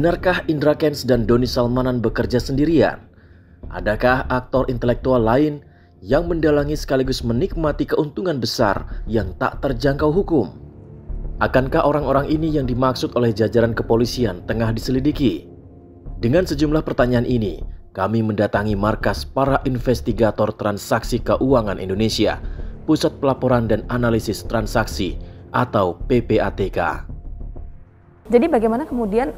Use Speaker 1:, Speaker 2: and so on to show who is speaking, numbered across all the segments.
Speaker 1: Benarkah Indra Kents dan Doni Salmanan bekerja sendirian? Adakah aktor intelektual lain yang mendalangi sekaligus menikmati keuntungan besar yang tak terjangkau hukum? Akankah orang-orang ini yang dimaksud oleh jajaran kepolisian tengah diselidiki? Dengan sejumlah pertanyaan ini, kami mendatangi markas para investigator transaksi keuangan Indonesia, Pusat Pelaporan dan Analisis Transaksi atau PPATK.
Speaker 2: Jadi bagaimana kemudian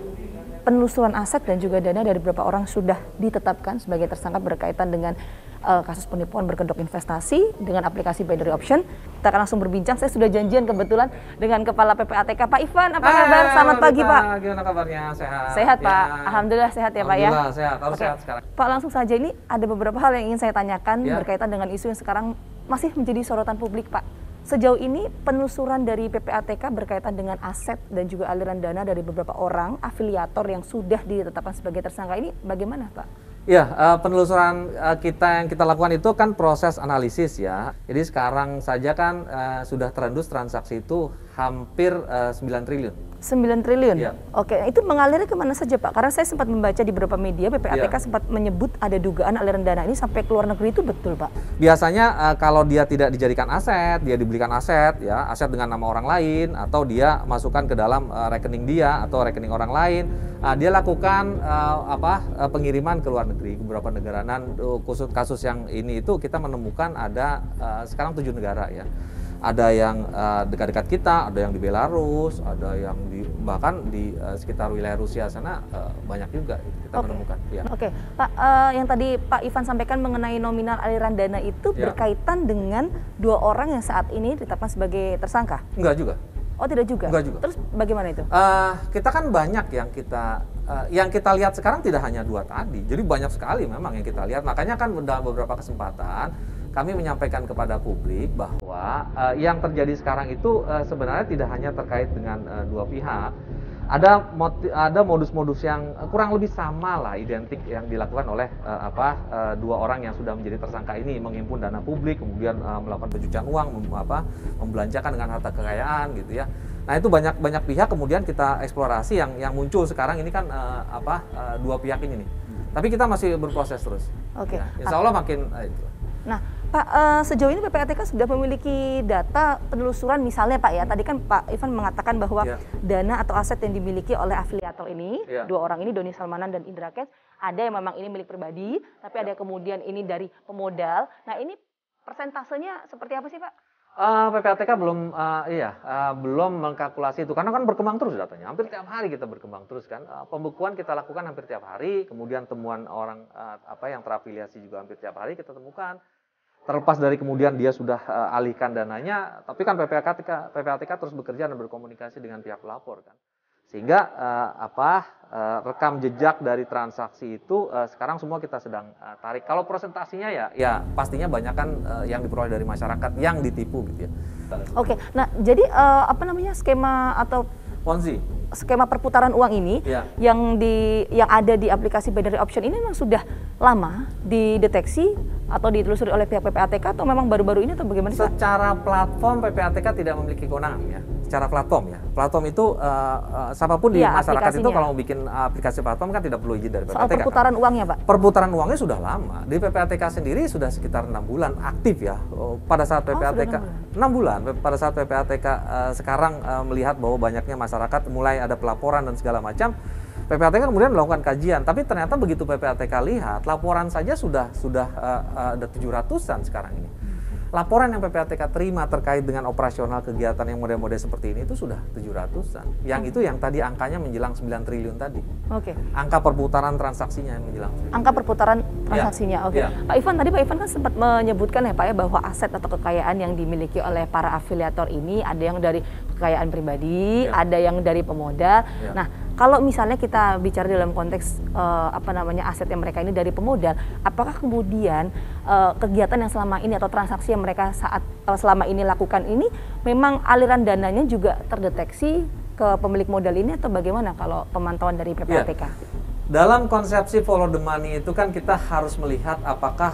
Speaker 2: penelusuran aset dan juga dana dari beberapa orang sudah ditetapkan sebagai tersangka berkaitan dengan kasus penipuan berkedok investasi dengan aplikasi binary option. Kita akan langsung berbincang. Saya sudah janjian kebetulan dengan Kepala PPATK, Pak Ivan. Apa kabar? Selamat pagi, Pak.
Speaker 3: Gimana kabarnya? Sehat?
Speaker 2: Sehat,
Speaker 3: ya.
Speaker 2: Pak. Alhamdulillah sehat ya, Pak ya.
Speaker 3: Alhamdulillah sehat. Harus sehat sekarang.
Speaker 2: Pak, langsung saja, ini ada beberapa hal yang ingin saya tanyakan berkaitan dengan isu yang sekarang masih menjadi sorotan publik, Pak. Sejauh ini penelusuran dari PPATK berkaitan dengan aset dan juga aliran dana dari beberapa orang afiliator yang sudah ditetapkan sebagai tersangka ini bagaimana, Pak?
Speaker 3: Ya, penelusuran kita yang kita lakukan itu kan proses analisis ya. Jadi sekarang saja kan sudah terendus transaksi itu hampir 9 triliun.
Speaker 2: 9 triliun?
Speaker 3: Ya.
Speaker 2: Oke, itu mengalirnya kemana saja, Pak? Karena saya sempat membaca di beberapa media, PPATK sempat menyebut ada dugaan aliran dana ini sampai ke luar negeri, itu betul, Pak?
Speaker 3: Biasanya kalau dia tidak dijadikan aset, dia dibelikan aset, ya aset dengan nama orang lain, atau dia masukkan ke dalam rekening dia atau rekening orang lain, dia lakukan pengiriman ke luar negeri, ke beberapa negara. Dan khusus kasus yang ini itu kita menemukan ada sekarang 7 negara ya. Ada yang dekat-dekat kita, ada yang di Belarus, ada yang bahkan di sekitar wilayah Rusia sana banyak juga kita menemukan. Ya.
Speaker 2: Oke, Pak, yang tadi Pak Ivan sampaikan mengenai nominal aliran dana itu berkaitan dengan 2 orang yang saat ini ditetapkan sebagai tersangka?
Speaker 3: Enggak juga.
Speaker 2: Oh, tidak juga?
Speaker 3: Enggak juga.
Speaker 2: Terus bagaimana itu?
Speaker 3: Kita kan banyak yang kita lihat sekarang tidak hanya 2 tadi, jadi banyak sekali memang yang kita lihat. Makanya kan dalam beberapa kesempatan kami menyampaikan kepada publik bahwa yang terjadi sekarang itu sebenarnya tidak hanya terkait dengan 2 pihak. Ada modus-modus yang kurang lebih sama lah, identik yang dilakukan oleh 2 orang yang sudah menjadi tersangka ini, menghimpun dana publik, kemudian melakukan pencucian uang, membelanjakan dengan harta kekayaan gitu ya. Nah itu banyak pihak kemudian kita eksplorasi yang muncul sekarang ini kan 2 pihak ini nih. Tapi kita masih berproses terus.
Speaker 2: Oke.
Speaker 3: Ya, insya Allah makin itu.
Speaker 2: Nah, Pak, sejauh ini PPATK sudah memiliki data penelusuran misalnya, Pak ya, tadi kan Pak Ivan mengatakan bahwa dana atau aset yang dimiliki oleh afiliator ini, 2 orang ini, Doni Salmanan dan Indra Kents, ada yang memang ini milik pribadi, tapi ada kemudian ini dari pemodal. Nah ini persentasenya seperti apa sih, Pak?
Speaker 3: PPATK belum mengkalkulasi itu karena kan berkembang terus datanya. Hampir tiap hari kita berkembang terus kan. Pembukuan kita lakukan hampir tiap hari, kemudian temuan orang yang terafiliasi juga hampir tiap hari kita temukan. Terlepas dari kemudian dia sudah alihkan dananya, tapi kan PPATK terus bekerja dan berkomunikasi dengan pihak pelapor kan. Sehingga rekam jejak dari transaksi itu sekarang semua kita sedang tarik. Kalau presentasinya ya pastinya banyak kan yang diperoleh dari masyarakat yang ditipu gitu ya.
Speaker 2: Oke, nah jadi skema atau
Speaker 3: Ponzi,
Speaker 2: skema perputaran uang ini yang ada di aplikasi binary option ini memang sudah lama dideteksi atau ditelusuri oleh pihak PPATK atau memang baru-baru ini atau bagaimana?
Speaker 3: Secara platform PPATK tidak memiliki kewenangan ya. Secara platform ya. Platform itu siapapun di masyarakat itu kalau mau bikin aplikasi platform kan tidak perlu izin dari PPATK.
Speaker 2: Soal perputaran uangnya, Pak?
Speaker 3: Perputaran uangnya sudah lama. Di PPATK sendiri sudah sekitar 6 bulan aktif ya. Pada saat PPATK 6 bulan. Pada saat PPATK sekarang melihat bahwa banyaknya masyarakat mulai ada pelaporan dan segala macam, PPATK kemudian melakukan kajian, tapi ternyata begitu PPATK lihat, laporan saja sudah ada 700-an sekarang ini. Laporan yang PPATK terima terkait dengan operasional kegiatan yang model-model seperti ini itu sudah 700-an. Yang itu yang tadi angkanya menjelang 9 triliun tadi.
Speaker 2: Oke.
Speaker 3: Angka perputaran transaksinya yang menjelang.
Speaker 2: Angka perputaran transaksinya, oke. Pak Ivan, tadi Pak Ivan kan sempat menyebutkan ya Pak ya bahwa aset atau kekayaan yang dimiliki oleh para afiliator ini ada yang dari kekayaan pribadi, ada yang dari pemodal. Nah, kalau misalnya kita bicara dalam konteks aset yang mereka ini dari pemodal, apakah kemudian kegiatan yang selama ini atau transaksi yang mereka selama ini lakukan ini memang aliran dananya juga terdeteksi ke pemilik modal ini atau bagaimana kalau pemantauan dari PPATK?
Speaker 3: Dalam konsepsi follow the money itu kan kita harus melihat apakah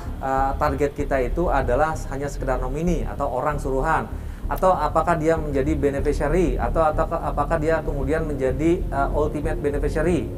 Speaker 3: target kita itu adalah hanya sekedar nomini atau orang suruhan, atau apakah dia menjadi beneficiary, atau apakah dia kemudian menjadi ultimate beneficiary,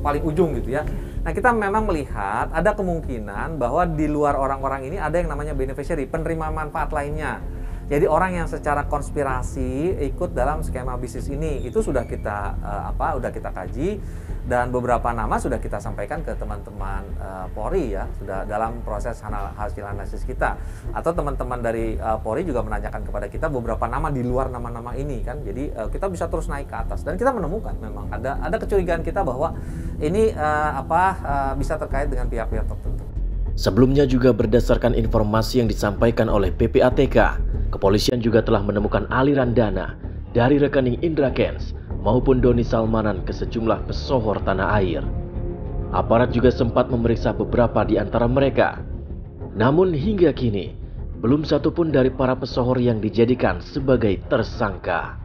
Speaker 3: paling ujung gitu ya. Nah, kita memang melihat ada kemungkinan bahwa di luar orang-orang ini ada yang namanya beneficiary, penerima manfaat lainnya. Jadi orang yang secara konspirasi ikut dalam skema bisnis ini, itu sudah kita udah kita kaji, dan beberapa nama sudah kita sampaikan ke teman-teman Polri ya, sudah dalam proses hasil analisis kita. Atau teman-teman dari Polri juga menanyakan kepada kita beberapa nama di luar nama-nama ini kan. Jadi kita bisa terus naik ke atas, dan kita menemukan memang ada kecurigaan kita bahwa ini bisa terkait dengan pihak-pihak tertentu.
Speaker 1: Sebelumnya juga berdasarkan informasi yang disampaikan oleh PPATK, kepolisian juga telah menemukan aliran dana dari rekening Indra Kents maupun Doni Salmanan ke sejumlah pesohor tanah air. Aparat juga sempat memeriksa beberapa di antara mereka. Namun hingga kini, belum satupun dari para pesohor yang dijadikan sebagai tersangka.